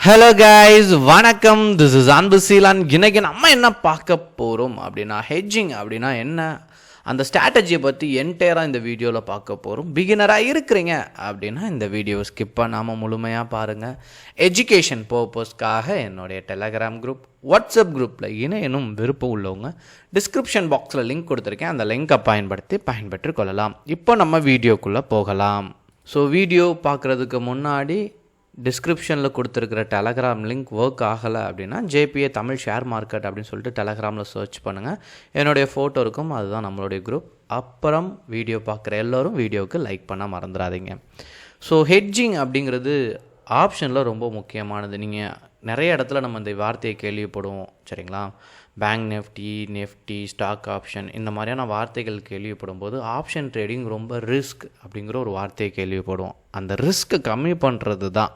Hello guys, வணக்கம். This is அன்பு Ceylan. இன்னைக்கு நம்ம என்ன பார்க்க போகிறோம் அப்படின்னா, ஹெட்ஜிங் அப்படின்னா என்ன, அந்த ஸ்ட்ராட்டஜியை பற்றி என்டையராக இந்த வீடியோவில் பார்க்க போகிறோம். பிகினராக இருக்கிறீங்க அப்படின்னா இந்த வீடியோ ஸ்கிப் பண்ணாமல் முழுமையாக பாருங்கள். எஜுகேஷன் பர்பஸ்க்காக என்னுடைய டெலகிராம் குரூப், வாட்ஸ்அப் குரூப்பில் இணையனும் விருப்பம் உள்ளவங்க டிஸ்கிரிப்ஷன் பாக்ஸில் லிங்க் கொடுத்துருக்கேன். அந்த லிங்கை பயன்பெற்று கொள்ளலாம். இப்போ நம்ம வீடியோக்குள்ளே போகலாம். ஸோ வீடியோ பார்க்குறதுக்கு முன்னாடி டிஸ்கிரிப்ஷனில் கொடுத்துருக்கிற டெலகிராம் லிங்க் ஒர்க் ஆகலை அப்படின்னா ஜேபிஏ தமிழ் ஷேர் மார்க்கெட் அப்படின்னு சொல்லிட்டு டெலகிராமில் சர்ச் பண்ணுங்கள். என்னுடைய ஃபோட்டோ இருக்கும், அதுதான் நம்மளுடைய குரூப். அப்புறம் வீடியோ பார்க்குற எல்லோரும் வீடியோவுக்கு லைக் பண்ண மறந்துடாதீங்க. ஸோ ஹெட்ஜிங் அப்படிங்கிறது ஆப்ஷனில் ரொம்ப முக்கியமானது. நீங்கள் நிறைய இடத்துல நம்ம இந்த வார்த்தையை கேள்விப்படுவோம், சரிங்களா? பேங்க் நெஃப்டி, ஸ்டாக் ஆப்ஷன், இந்த மாதிரியான வார்த்தைகள் கேள்விப்படும் போது ஆப்ஷன் ட்ரேடிங் ரொம்ப ரிஸ்க் அப்படிங்கிற ஒரு வார்த்தையை கேள்விப்படுவோம். அந்த ரிஸ்க்கை கம்மி பண்ணுறது தான்,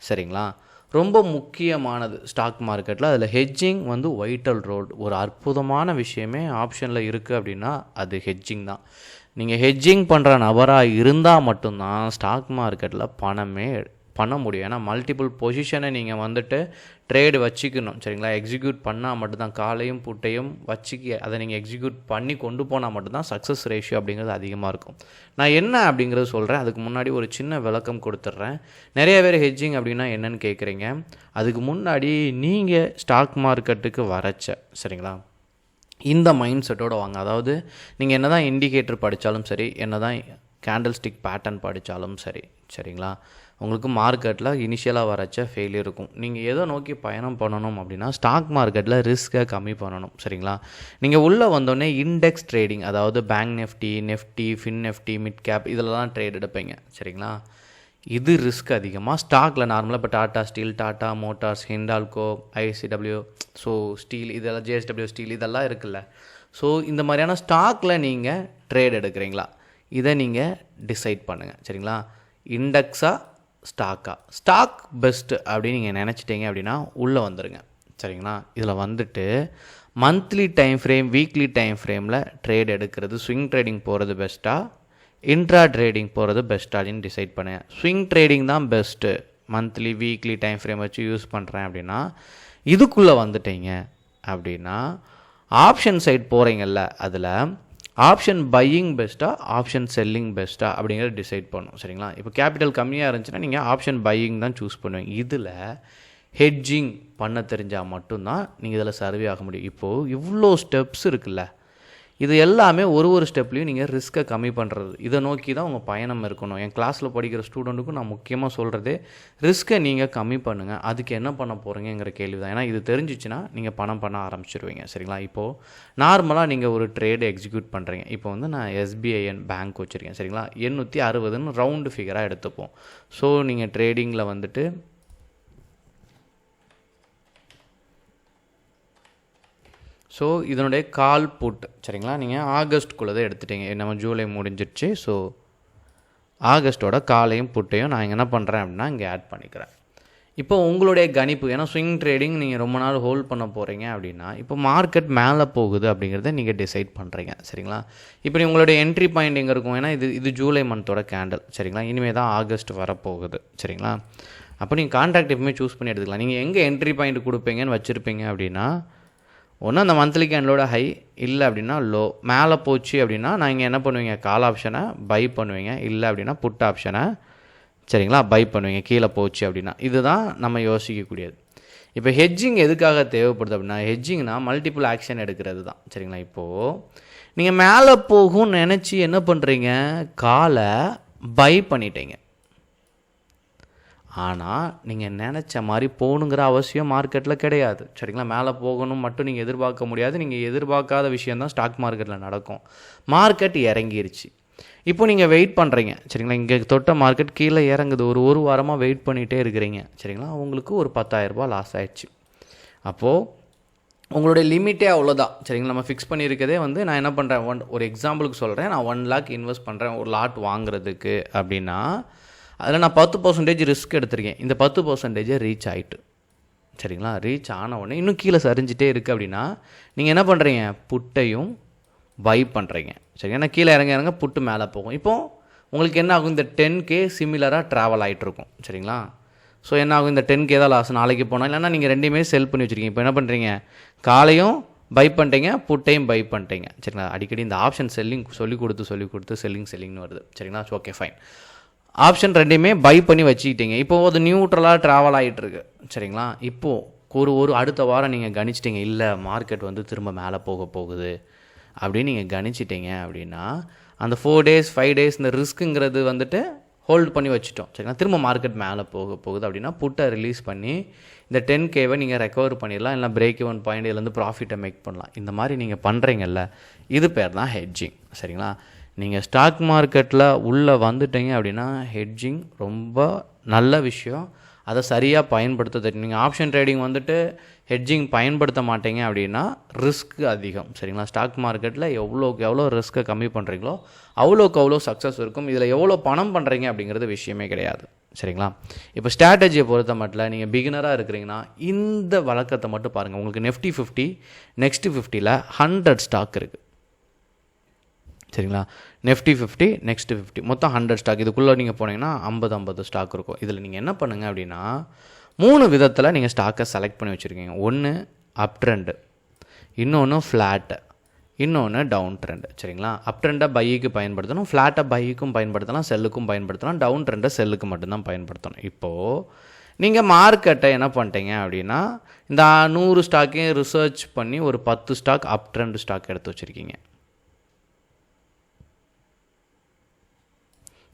சரிங்களா, ரொம்ப முக்கியமானது ஸ்டாக் மார்க்கெட்டில். அதில் ஹெட்ஜிங் வைட்டல் ரோல். ஒரு அற்புதமான விஷயமே ஆப்ஷனில் இருக்குது அப்படின்னா அது ஹெட்ஜிங் தான். நீங்கள் ஹெட்ஜிங் பண்ணுற நபராக இருந்தால் மட்டும்தான் ஸ்டாக் மார்க்கெட்டில் பணமே பண்ண முடியும். ஏன்னா மல்டிபிள் பொசிஷனை நீங்கள் ட்ரேடு வச்சுக்கணும், சரிங்களா? எக்ஸிக்யூட் பண்ணால் மட்டும்தான், காலையும் புட்டையும் வச்சுக்கி அதை நீங்கள் எக்ஸிக்யூட் பண்ணி கொண்டு போனால் மட்டும்தான் சக்ஸஸ் ரேஷியோ அப்படிங்கிறது அதிகமாக இருக்கும். நான் என்ன அப்படிங்கிறது சொல்கிறேன். அதுக்கு முன்னாடி ஒரு சின்ன விளக்கம் கொடுத்துட்றேன். நிறைய பேர் ஹெட்ஜிங் அப்படின்னா என்னென்னு கேட்குறீங்க. அதுக்கு முன்னாடி நீங்கள் ஸ்டாக் மார்க்கெட்டுக்கு சரிங்களா, இந்த மைண்ட் செட்டோடு வாங்க. அதாவது நீங்கள் என்ன தான் இண்டிகேட்டர் படித்தாலும் சரி, என்ன தான் கேண்டில் ஸ்டிக் பேட்டர்ன் படித்தாலும் சரி, சரிங்களா, உங்களுக்கு மார்க்கெட்டில் இனிஷியலாக ஃபெயிலியர் இருக்கும். நீங்கள் எதை நோக்கி பயணம் பண்ணணும் அப்படின்னா ஸ்டாக் மார்க்கெட்டில் ரிஸ்க்கை கம்மி பண்ணணும், சரிங்களா? நீங்கள் உள்ளே வந்தோடனே இண்டெக்ஸ் ட்ரேடிங், அதாவது bank Nifty, fin Nifty, mid cap, இதில் தான் ட்ரேட் எடுப்பீங்க, சரிங்களா? இது ரிஸ்க் அதிகமாக. ஸ்டாக்கில் நார்மலாக இப்போ Tata steel, Tata Motors, Hindalco, ICW, so steel, இதெல்லாம் ஜேஎஸ்டபிள்யூ ஸ்டீல், இதெல்லாம் இருக்குல்ல. ஸோ இந்த மாதிரியான ஸ்டாக்கில் நீங்கள் ட்ரேட் எடுக்கிறீங்களா, இதை நீங்கள் டிசைட் பண்ணுங்கள், சரிங்களா? இண்டெக்ஸா ஸ்டாக் பெஸ்ட்டு அப்படின்னு நீங்கள் நினச்சிட்டிங்க அப்படின்னா உள்ளே வந்துடுங்க, சரிங்களா? இதில் monthly time frame, weekly time ஃப்ரேமில் ட்ரேட் எடுக்கிறது, ஸ்விங் ட்ரேடிங் போகிறது பெஸ்ட்டாக, இன்ட்ரா ட்ரேடிங் போகிறது பெஸ்ட்டாக அப்படின்னு டிசைட் பண்ணுங்கள். ஸ்விங் ட்ரேடிங் தான் best. Monthly weekly time frame வச்சு யூஸ் பண்ணுறேன் அப்படின்னா, இதுக்குள்ளே வந்துட்டீங்க அப்படின்னா ஆப்ஷன் சைட் போகிறீங்கல்ல, அதில் ஆப்ஷன் பையிங் பெஸ்ட்டாக, ஆப்ஷன் செல்லிங் பெஸ்ட்டாக அப்படிங்கிறத டிசைட் பண்ணும், சரிங்களா? இப்போ கேபிட்டல் கம்மியாக இருந்துச்சுன்னா நீங்கள் ஆப்ஷன் பையிங் தான் சூஸ் பண்ணுவீங்க. இதில் ஹெட்ஜிங் பண்ண தெரிஞ்சால் மட்டும்தான் நீங்கள் இதில் சர்வே ஆக முடியும். இப்போது இவ்வளோ ஸ்டெப்ஸ் இருக்குல்ல, இது எல்லாமே ஒரு ஸ்டெப்லேயும் நீங்கள் ரிஸ்க்கை கம்மி பண்ணுறது, இதை நோக்கி தான் உங்கள் பயணம் இருக்கணும். என் கிளாஸில் படிக்கிற ஸ்டூடெண்ட்டுக்கும் நான் முக்கியமாக சொல்கிறதே ரிஸ்க்கை நீங்கள் கம்மி பண்ணுங்கள். அதுக்கு என்ன பண்ண போகிறீங்கிற கேள்வி தான். ஏன்னா இது தெரிஞ்சிச்சுன்னா நீங்கள் பணம் பண்ண ஆரம்பிச்சிருவீங்க, சரிங்களா? இப்போது நார்மலாக நீங்கள் ஒரு ட்ரேடு எக்ஸிக்யூட் பண்ணுறீங்க. இப்போ நான் எஸ்பிஐஎன் பேங்க் வச்சுருக்கேன், சரிங்களா? 860ன்னு ரவுண்டு ஃபிகராக எடுத்துப்போம். ஸோ நீங்கள் ட்ரேடிங்கில் ஸோ இதனுடைய கால் புட், சரிங்களா, நீங்கள் ஆகஸ்ட்குள்ளே தான் எடுத்துட்டீங்க. நம்ம ஜூலை முடிஞ்சிடுச்சு. ஸோ ஆகஸ்ட்டோட காலையும் புட்டையும் நான் இங்கே என்ன பண்ணுறேன் அப்படின்னா இங்கே ஆட் பண்ணிக்கிறேன். இப்போ உங்களுடைய கணிப்பு, ஏன்னா ஸ்விங் ட்ரேடிங் நீங்கள் ரொம்ப நாள் ஹோல்ட் பண்ண போகிறீங்க அப்படின்னா இப்போ மார்க்கெட் மேலே போகுது அப்படிங்கிறத நீங்கள் டிசைட் பண்ணுறீங்க, சரிங்களா? இப்போ உங்களுடைய என்ட்ரி பாயிண்ட் எங்கே இருக்கும்? ஏன்னா இது ஜூலை மந்தோட கேண்டில், சரிங்களா? இனிமேல் தான் ஆகஸ்ட் வரப்போகுது, சரிங்களா? அப்போ நீங்கள் கான்ட்ராக்ட் எப்பவுமே சூஸ் பண்ணி எடுத்துக்கலாம். நீங்கள் எங்கே என்ட்ரி பாயிண்ட் கொடுப்பீங்கன்னு வச்சுருப்பீங்க அப்படின்னா, ஒன்று அந்த மந்த்லி கேண்டலோட ஹை, இல்லை அப்படின்னா லோ. மேலே போச்சு அப்படின்னா நான் இங்கே என்ன பண்ணுவீங்க, கால் ஆப்ஷனை பை பண்ணுவீங்க, இல்லை அப்படின்னா புட் ஆப்ஷனை, சரிங்களா, பை பண்ணுவீங்க கீழே போச்சு அப்படின்னா. இதுதான் நம்ம யோசிக்கக்கூடியது. இப்போ ஹெட்ஜிங் எதுக்காக தேவைப்படுது அப்படின்னா, ஹெட்ஜிங்னா மல்டிபிள் ஆக்ஷன் எடுக்கிறது தான், சரிங்களா? இப்போது நீங்கள் மேலே போகும்னு நினச்சி என்ன பண்ணுறீங்க, காலை பை பண்ணிட்டீங்க. ஆனால் நீங்கள் நினச்ச மாதிரி போகணுங்கிற அவசியம் மார்க்கெட்டில் கிடையாது, சரிங்களா? மேலே போகணும் மட்டும் நீங்கள் எதிர்பார்க்க முடியாது. நீங்கள் எதிர்பார்க்காத விஷயந்தான் ஸ்டாக் மார்க்கெட்டில் நடக்கும். மார்க்கெட் இறங்கிருச்சு, இப்போ நீங்கள் வெயிட் பண்ணுறீங்க, சரிங்களா? இங்கே தொட்ட மார்க்கெட் கீழே இறங்குது, ஒரு வாரமாக வெயிட் பண்ணிகிட்டே இருக்கிறீங்க, சரிங்களா? உங்களுக்கு ஒரு 10,000 ரூபா லாஸ் ஆயிடுச்சு. அப்போது உங்களுடைய லிமிட்டே அவ்வளோதான், சரிங்களா? நம்ம ஃபிக்ஸ் பண்ணியிருக்கதே நான் என்ன பண்ணுறேன், ஒரு எக்ஸாம்பிளுக்கு சொல்கிறேன். நான் 1 lakh இன்வெஸ்ட் பண்ணுறேன் ஒரு லாட் வாங்குறதுக்கு அப்படின்னா, அதில் நான் 10% ரிஸ்க் எடுத்திருக்கேன். இந்த 10% ரீச் ஆகிட்டு, சரிங்களா? ரீச் ஆன உடனே இன்னும் கீழே சரிஞ்சிட்டே இருக்குது அப்படின்னா நீங்கள் என்ன பண்ணுறீங்க, புட்டையும் பை பண்ணுறீங்க, சரி? ஏன்னா கீழே இறங்க புட்டு மேலே போகும். இப்போது உங்களுக்கு என்ன ஆகும், இந்த 10K சிமிலராக ட்ராவல் ஆகிட்டுருக்கும், சரிங்களா? ஸோ என்ன ஆகும், இந்த 10K தான் லாஸ் நாளைக்கு போனால். இல்லைன்னா நீங்கள் ரெண்டையுமே செல் பண்ணி வச்சுருக்கீங்க. இப்போ என்ன பண்ணுறீங்க, காலையும் பை பண்ணிட்டீங்க, புட்டையும் பை பண்ணிட்டீங்க. சரிங்களா, அடிக்கடி இந்த ஆப்ஷன் செல்லிங் சொல்லிக் கொடுத்து செல்லிங்னு வருது. சரிங்களா, ஓகே ஃபைன். ஆப்ஷன் ரெண்டையுமே பை பண்ணி வச்சுக்கிட்டீங்க. இப்போது அது நியூட்ரலாக ட்ராவல் ஆகிட்டுருக்கு. சரிங்களா, இப்போது ஒரு அடுத்த வாரம் நீங்கள் கணிச்சிட்டிங்க, இல்லை மார்க்கெட் வந்து திரும்ப மேலே போகுது அப்படின்னு நீங்கள் கணிச்சிட்டிங்க அப்படின்னா, அந்த 4 days 5 days இந்த ரிஸ்க்குங்கிறது வந்துட்டு ஹோல்ட் பண்ணி வச்சுட்டோம். சரிங்களா, திரும்ப மார்க்கெட் மேலே போகுது அப்படின்னா புட்டை ரிலீஸ் பண்ணி இந்த 10Kவை நீங்கள் ரெக்கவர் பண்ணிடலாம். இல்லை பிரேக் ஈவன் பாயிண்ட் இதுலேருந்து ப்ராஃபிட்டை மேக் பண்ணலாம். இந்த மாதிரி நீங்கள் பண்ணுறீங்கல்ல, இது பேர் தான் ஹெட்ஜிங். சரிங்களா, நீங்கள் ஸ்டாக் மார்க்கெட்டில் உள்ளே வந்துட்டீங்க அப்படின்னா ஹெட்ஜிங் ரொம்ப நல்ல விஷயம். அதை சரியாக பயன்படுத்த தெரியும். நீங்கள் ஆப்ஷன் ட்ரேடிங் வந்துட்டு ஹெட்ஜிங் பயன்படுத்த மாட்டீங்க அப்படின்னா ரிஸ்க் அதிகம். சரிங்களா, ஸ்டாக் மார்க்கெட்டில் எவ்வளோ ரிஸ்க்கை கம்மி பண்ணுறீங்களோ அவ்வளோ சக்ஸஸ் இருக்கும். இதில் எவ்வளோ பணம் பண்ணுறீங்க அப்படிங்கிறது விஷயமே கிடையாது. சரிங்களா, இப்போ ஸ்ட்ராட்டஜியை பொறுத்த மட்டும் நீங்கள் பிகினராக இருக்கிறீங்கன்னா இந்த வழக்கத்தை மட்டும் பாருங்கள். உங்களுக்கு Nifty 50 நெக்ஸ்ட் 50ல் 100 ஸ்டாக் இருக்குது. சரிங்களா, Nifty 50 நெக்ஸ்ட் 50 மொத்தம் 100 ஸ்டாக். இதுக்குள்ளே நீங்கள் போனீங்கன்னா 50 ஸ்டாக் இருக்கும். இதில் நீங்கள் என்ன பண்ணுங்கள் அப்படின்னா 3 விதத்தில் நீங்கள் ஸ்டாக்கை செலக்ட் பண்ணி வச்சுருக்கீங்க. ஒன்று அப் ட்ரெண்டு, இன்னொன்று ஃப்ளாட்டு, இன்னொன்று டவுன் ட்ரெண்டு. சரிங்களா, அப் ட்ரெண்டை பைக்கு பயன்படுத்தணும், ஃப்ளாட்டை பைக்கும் பயன்படுத்தலாம், செல்லுக்கும் பயன்படுத்தலாம், டவுன் ட்ரெண்டை செல்லுக்கு மட்டும்தான் பயன்படுத்தணும். இப்போது நீங்கள் மார்க்கெட்டை என்ன பண்ணிட்டீங்க அப்படின்னா இந்த 100 ஸ்டாக்கையும் ரிசர்ச் பண்ணி ஒரு 10 ஸ்டாக் அப் ட்ரெண்ட் ஸ்டாக் எடுத்து வச்சுருக்கீங்க.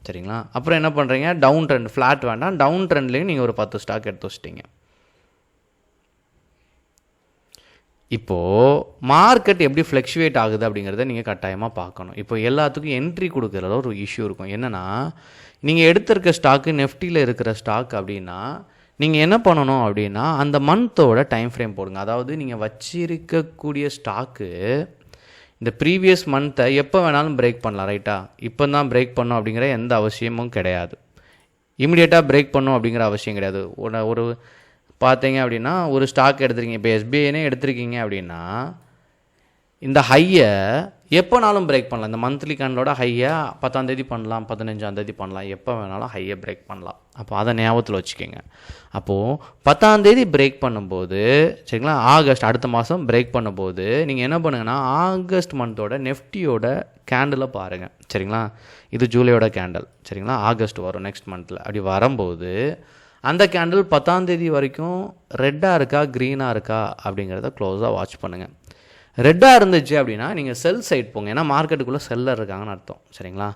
சரிங்களா, அப்புறம் என்ன பண்ணுறீங்க, டவுன் ட்ரெண்ட், ஃப்ளாட் வேண்டாம், டவுன் ட்ரெண்ட்லேயும் நீங்கள் ஒரு 10 ஸ்டாக் எடுத்து வச்சிட்டிங்க. இப்போது மார்க்கெட் எப்படி ஃப்ளக்சுவேட் ஆகுது அப்படிங்கிறத நீங்கள் கட்டாயமாக பார்க்கணும். இப்போ எல்லாத்துக்கும் என்ட்ரி கொடுக்குறதுல ஒரு இஷ்யூ இருக்கும். என்னென்னா, நீங்கள் எடுத்திருக்க ஸ்டாக்கு நெஃப்டியில் இருக்கிற ஸ்டாக் அப்படின்னா நீங்கள் என்ன பண்ணணும் அப்படின்னா அந்த மந்த்தோட டைம் ஃப்ரேம் போடுங்க. அதாவது நீங்கள் வச்சிருக்கக்கூடிய ஸ்டாக்கு இந்த ப்ரீவியஸ் மந்த்தை எப்போ வேணாலும் பிரேக் பண்ணலாம். ரைட்டா, இப்போ தான் பிரேக் பண்ணோம் அப்படிங்கிற எந்த அவசியமும் கிடையாது. இமிடியேட்டாக பிரேக் பண்ணோம் அப்படிங்கிற அவசியம் கிடையாது. ஒரு பார்த்தீங்க அப்படின்னா ஒரு ஸ்டாக் எடுத்துருக்கீங்க, இப்போ SBIனே எடுத்துருக்கீங்க அப்படின்னா இந்த ஹையை எப்போனாலும் பிரேக் பண்ணலாம். இந்த மந்த்லி கேண்டலோட ஹையை 10ஆம் தேதி பண்ணலாம், 15ஆம் தேதி பண்ணலாம், எப்போ வேணாலும் ஹையை பிரேக் பண்ணலாம். அப்போ அதை ஞாபகத்தில் வச்சுக்கோங்க. அப்போது 10ஆம் தேதி பிரேக் பண்ணும்போது, சரிங்களா, ஆகஸ்ட் அடுத்த மாதம் பிரேக் பண்ணும்போது நீங்கள் என்ன பண்ணுங்கன்னா ஆகஸ்ட் மந்தோட நெஃப்டியோட கேண்டிலை பாருங்கள். சரிங்களா, இது ஜூலையோட கேண்டில். சரிங்களா, ஆகஸ்ட் வரும் நெக்ஸ்ட் மந்தில். அப்படி வரும்போது அந்த கேண்டில் 10ஆம் தேதி வரைக்கும் ரெட்டாக இருக்கா க்ரீனாக இருக்கா அப்படிங்கிறத க்ளோஸாக வாட்ச் பண்ணுங்கள். ரெட்டாக இருந்துச்சு அப்படின்னா நீங்கள் செல் சைட் போங்க. ஏன்னா மார்க்கெட்டுக்குள்ளே செல்லர் இருக்காங்கன்னு அர்த்தம். சரிங்களா,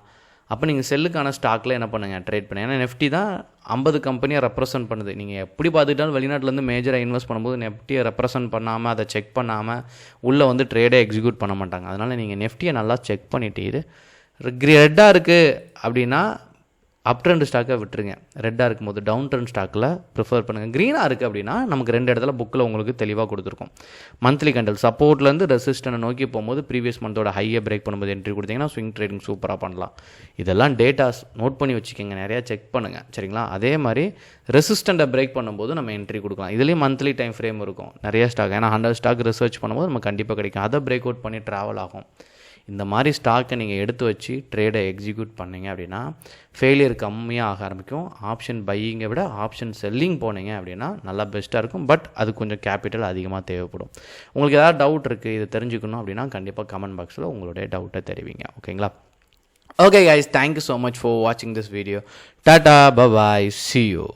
அப்போ நீங்கள் செல்லுக்கான ஸ்டாக்கில் என்ன பண்ணுங்கள், ட்ரேட் பண்ணுங்கள். ஏன்னா நெஃப்டி தான் 50 கம்பெனியை ரெப்ரசென்ட் பண்ணுது. நீங்கள் எப்படி பார்த்துக்கிட்டாலும் வெளிநாட்டிலேருந்து மேஜராக இன்வெஸ்ட் பண்ணும்போது நெஃப்டியை ரெப்ரசென்ட் பண்ணாமல் அதை செக் பண்ணாமல் உள்ளே வந்து ட்ரேடே எக்ஸிக்யூட் பண்ண மாட்டாங்க. அதனால் நீங்கள் நெஃப்டியை நல்லா செக் பண்ணிவிட்டு இது ரெட்டாக இருக்குது அப்படின்னா அப் ட்ரெண்ட் ஸ்டாக்கை விட்டுருங்க. ரெட்டாக இருக்கும்போது டவுன் ட்ரெண்ட் ஸ்டாக்கில் ப்ரிஃபர் பண்ணுங்கள். க்ரீனாக இருக்குது அப்படின்னா நமக்கு 2 இடத்துல புக்கில் உங்களுக்கு தெளிவாக கொடுத்துருக்கும். மந்த்லி கேண்டில் சப்போர்ட்லேருந்து ரெசிஸ்டனை நோக்கி போகும்போது ப்ரீவியஸ் மந்தோட ஹையை பிரேக் பண்ணும்போது என்ட்ரி கொடுத்தீங்கன்னா ஸ்விங் ட்ரேடிங் சூப்பராக பண்ணலாம். இதெல்லாம் டேட்டாஸ் நோட் பண்ணி வச்சுக்கோங்க, நிறையா செக் பண்ணுங்கள். சரிங்களா, அதே மாதிரி ரெசிஸ்டண்ட்டை பிரேக் பண்ணும்போது நம்ம என்ட்ரி கொடுக்கலாம். இதுலேயும் மந்த்லி டைம் ஃப்ரேம் இருக்கும் நிறைய ஸ்டாக். ஏன்னா 100 ஸ்டாக் ரிசர்ச் பண்ணும்போது நம்ம கண்டிப்பாக கிடைக்கும். அதை பிரேக் அவுட் பண்ணி ட்ராவல் ஆகும். இந்த மாதிரி ஸ்டாக்கை நீங்கள் எடுத்து வச்சு ட்ரேடை எக்ஸிக்யூட் பண்ணிங்க அப்படின்னா ஃபெயிலியர் கம்மியாக ஆக ஆரம்பிக்கும். ஆப்ஷன் பையிங்கை விட ஆப்ஷன் செல்லிங் போனீங்க அப்படின்னா நல்லா பெஸ்ட்டாக இருக்கும். பட் அது கொஞ்சம் கேபிட்டல் அதிகமாக தேவைப்படும். உங்களுக்கு ஏதாவது டவுட் இருக்குது, இதை தெரிஞ்சுக்கணும் அப்படின்னா கண்டிப்பாக கமெண்ட் பாக்ஸில் உங்களுடைய டவுட்டை தெரிவிங்க. ஓகேங்களா? Okay guys, thank you so much for வாட்சிங் this video. Tata, bye bye, see you.